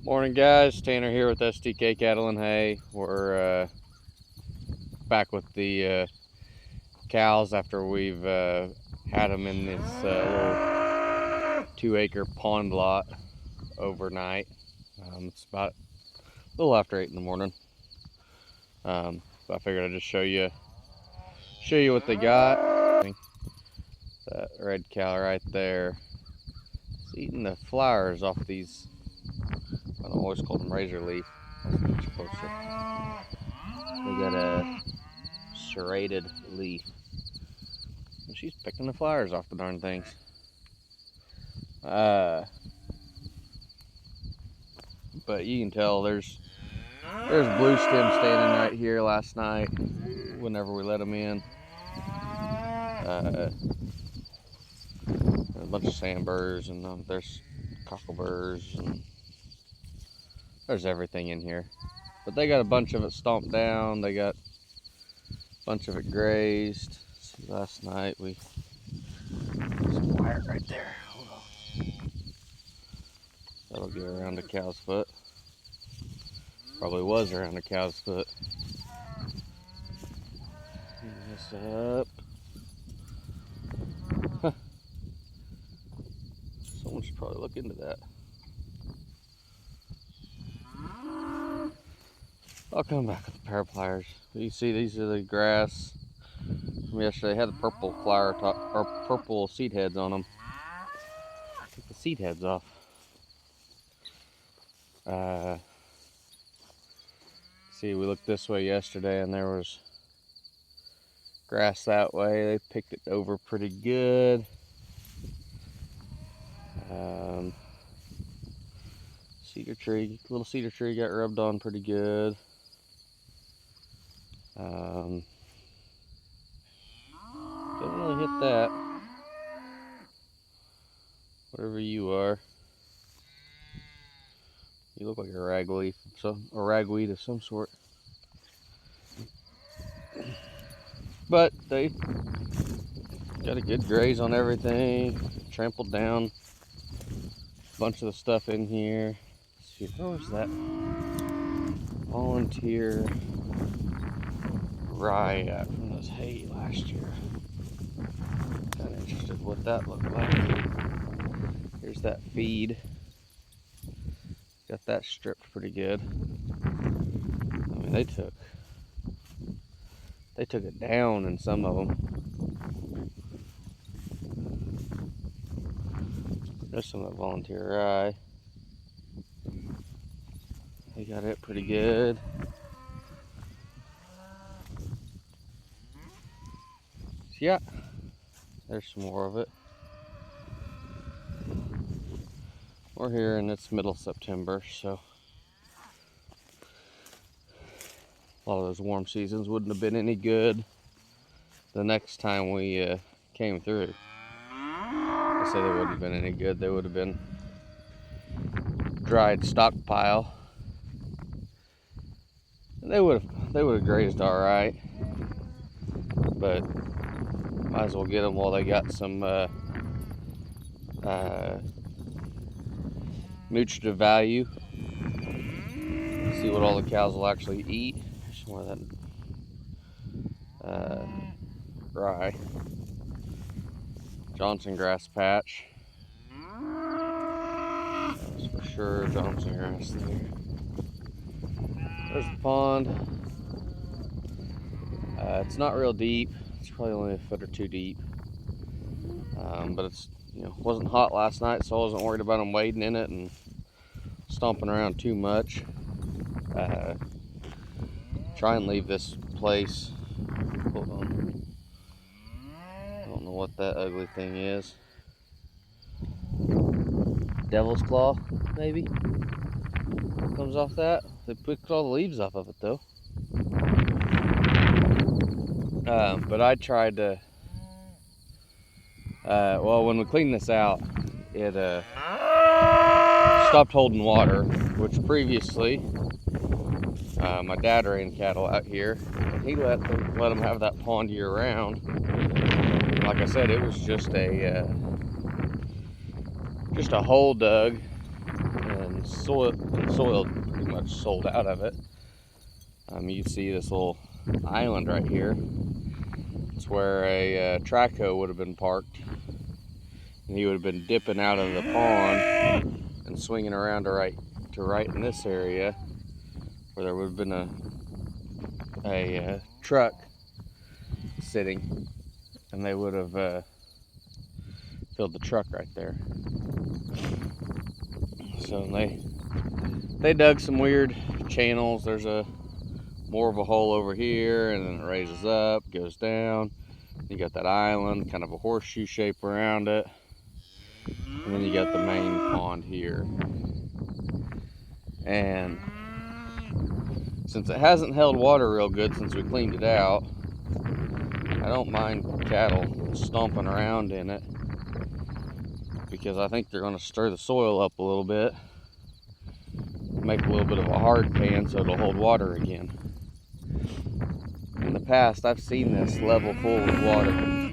Morning guys, Tanner here with STK Cattle and Hay. We're back with the cows after we've had them in this little 2-acre pond lot overnight. It's about a little after 8 in the morning. But I figured I'd just show you what they got. That red cow right there is eating the flowers off these. I don't always call them razor leaf. Let's get closer. They got a serrated leaf. And she's picking the flowers off the darn things. But you can tell there's blue stem standing right here last night whenever we let them in. A bunch of sandburrs and there's cockleburs and there's everything in here. But they got a bunch of it stomped down. They got a bunch of it grazed. See, last night there's some wire right there. That'll get around the cow's foot. Probably was around the cow's foot. Clean this up. Huh. Someone should probably look into that. I'll come back with the pair of pliers. You see, these are the grass from yesterday. They had the purple flower top or purple seed heads on them. Took the seed heads off. See, we looked this way yesterday and there was grass that way. They picked it over pretty good. Little cedar tree got rubbed on pretty good. Didn't really hit that. Whatever you are. You look like a ragweed of some sort. But they got a good graze on everything. Trampled down a bunch of the stuff in here. Let's see, where was that volunteer rye at from this hay last year? Kind of interested in what that looked like. Here's that feed. Got that stripped pretty good. I mean, they took it down in some of them. There's some of that volunteer rye. They got it pretty good. So yeah, there's some more of it. We're here and it's middle September, so a lot of those warm seasons wouldn't have been any good the next time we came through. I say they wouldn't have been any good. They would have been dried stockpile. They would have grazed all right, but might as well get them while they got some nutritive value. See what all the cows will actually eat. Some more of that rye. Johnson grass patch. That's for sure Johnson grass there. There's the pond. It's not real deep. It's probably only a foot or two deep. But it's, wasn't hot last night, so I wasn't worried about them wading in it and stomping around too much. Try and leave this place. Hold on. I don't know what that ugly thing is. Devil's claw, maybe? Comes off that. They picked all the leaves off of it though. But I tried to, well, when we cleaned this out, it stopped holding water, which previously my dad ran cattle out here and he let them have that pond year round. Like I said, it was just a hole dug, and and soil pretty much sold out of it. You can see this little island right here. It's where a track hoe would have been parked, and he would have been dipping out of the pond and swinging around to right in this area, where there would have been a truck sitting, and they would have filled the truck right there. So they dug some weird channels. There's more of a hole over here, and then it raises up, goes down. You got that island, kind of a horseshoe shape around it, and then you got the main pond here. And since it hasn't held water real good since we cleaned it out, I don't mind cattle stomping around in it, because I think they're going to stir the soil up a little bit, make a little bit of a hard pan so it'll hold water again. In the past, I've seen this level full of water,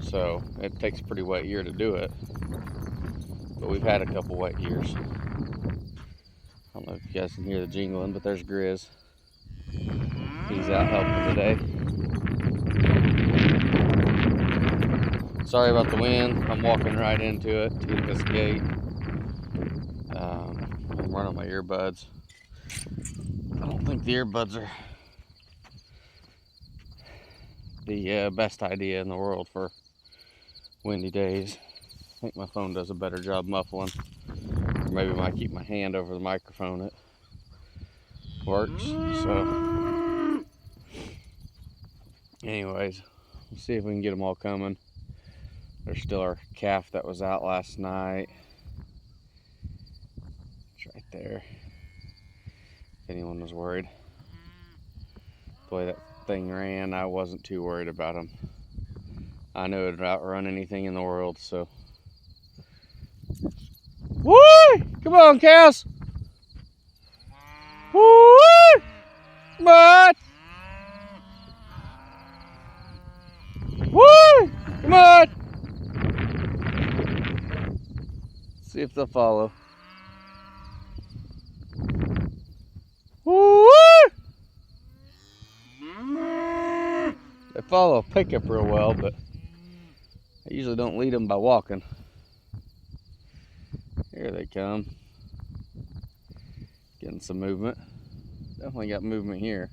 so it takes a pretty wet year to do it, but we've had a couple wet years. I don't know if you guys can hear the jingling, but there's Grizz. He's out helping today. Sorry about the wind. I'm walking right into it, to this gate. I'm running my earbuds. I don't think the earbuds are the best idea in the world for windy days. I think my phone does a better job muffling. Or maybe I might keep my hand over the microphone. It works. So, anyways, we'll see if we can get them all coming. There's still our calf that was out last night. It's right there. If anyone was worried. The way that thing ran, I wasn't too worried about him. I knew it'd outrun anything in the world, so. Woo! Come on, cows! Woo! Come on! Woo! Come on! See if they'll follow. Woo! They follow a pickup real well, but I usually don't lead them by walking. Here they come. Getting some movement. Definitely got movement here.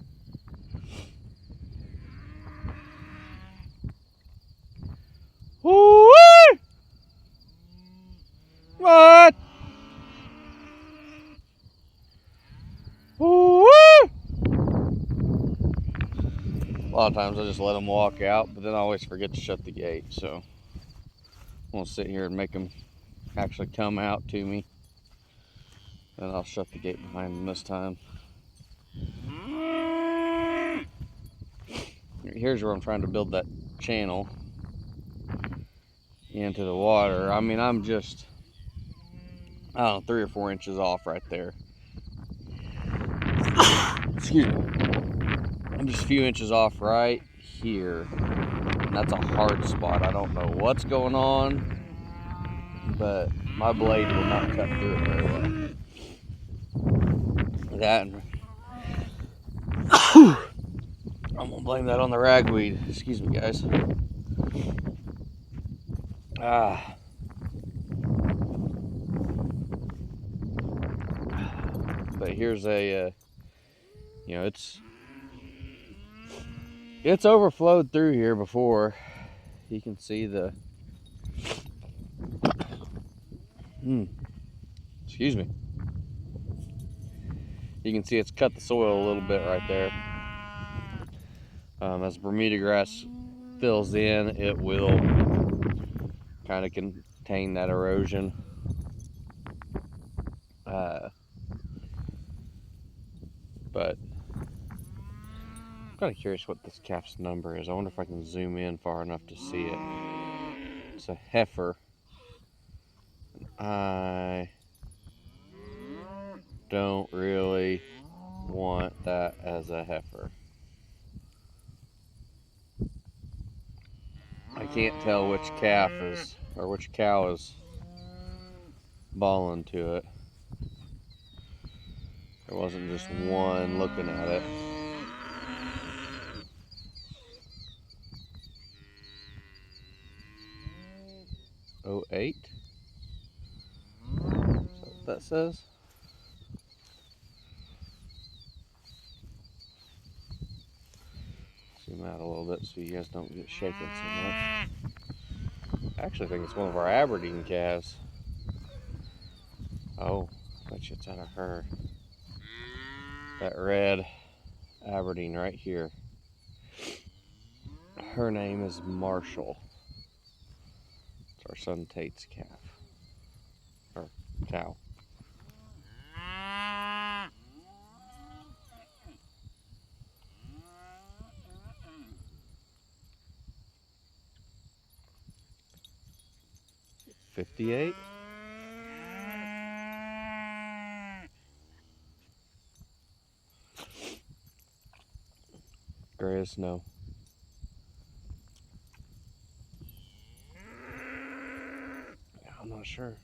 Woo! What? Woo! A lot of times I just let them walk out, but then I always forget to shut the gate, so I'm gonna sit here and make them actually come out to me, and I'll shut the gate behind them this time. Here's where I'm trying to build that channel into the water. I mean, I'm just, I don't know, 3 or 4 inches off right there. Excuse me. I'm just a few inches off right here. And that's a hard spot. I don't know what's going on, but my blade will not cut through it very well. That and I'm gonna blame that on the ragweed. Excuse me, guys. But here's a, you know, it's overflowed through here before. You can see the, excuse me. You can see it's cut the soil a little bit right there. As Bermuda grass fills in, it will kind of contain that erosion. But I'm kind of curious what this calf's number is. I wonder if I can zoom in far enough to see it. It's a heifer. I don't really want that as a heifer. I can't tell which calf is, or which cow is bawling to it. There wasn't just one looking at it. Oh, 08? Is that what that says? Zoom out a little bit so you guys don't get shaken so much. I actually think it's one of our Aberdeen calves. Oh, I bet you it's out of her. That red Aberdeen right here. Her name is Marshall. It's our son Tate's calf. Or cow. $58. Gray as snow. Yeah, I'm not sure.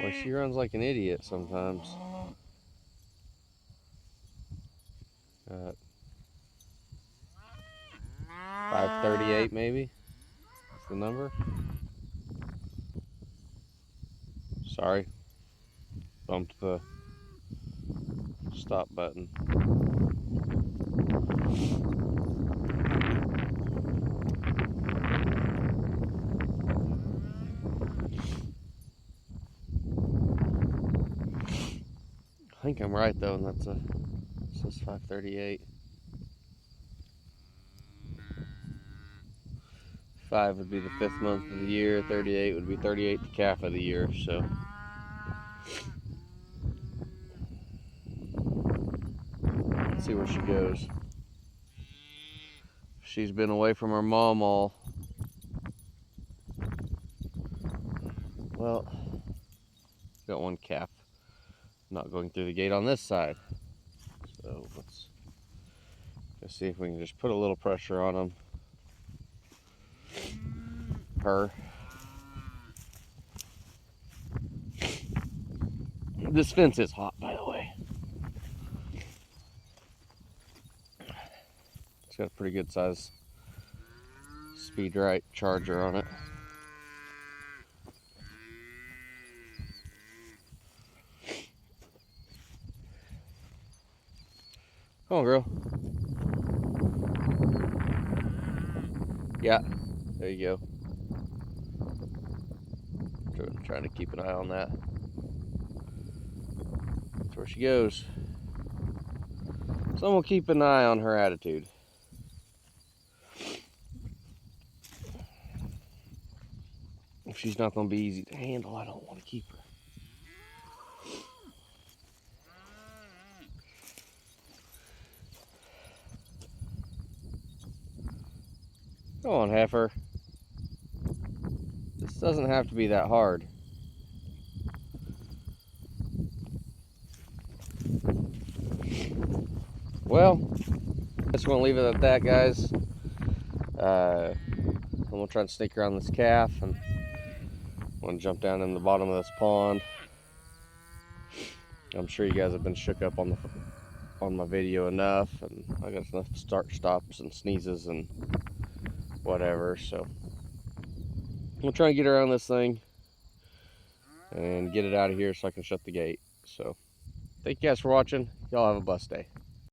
Well, she runs like an idiot sometimes. 538 maybe. That's the number. Sorry. Bumped the stop button. I think I'm right though, and it says 538. 5 would be the 5th month of the year, 38 would be 38th calf of the year, so. Let's see where she goes. She's been away from her mom all. Well, got one calf not going through the gate on this side. So let's see if we can just put a little pressure on them. Her. This fence is hot, by the way. It's got a pretty good size speed right charger on it. Come on, girl. Yeah, there you go. Trying to keep an eye on that. That's where she goes. Someone will keep an eye on her attitude. If she's not going to be easy to handle, I don't want to keep her. Come on, heifer. This doesn't have to be that hard. Well, I just want to leave it at that, guys. I'm going to try and sneak around this calf, and I'm going to jump down in the bottom of this pond. I'm sure you guys have been shook up on my video enough, and I got enough start stops and sneezes and whatever, so I'm gonna try and get around this thing and get it out of here so I can shut the gate. So thank you guys for watching. Y'all have a blessed day.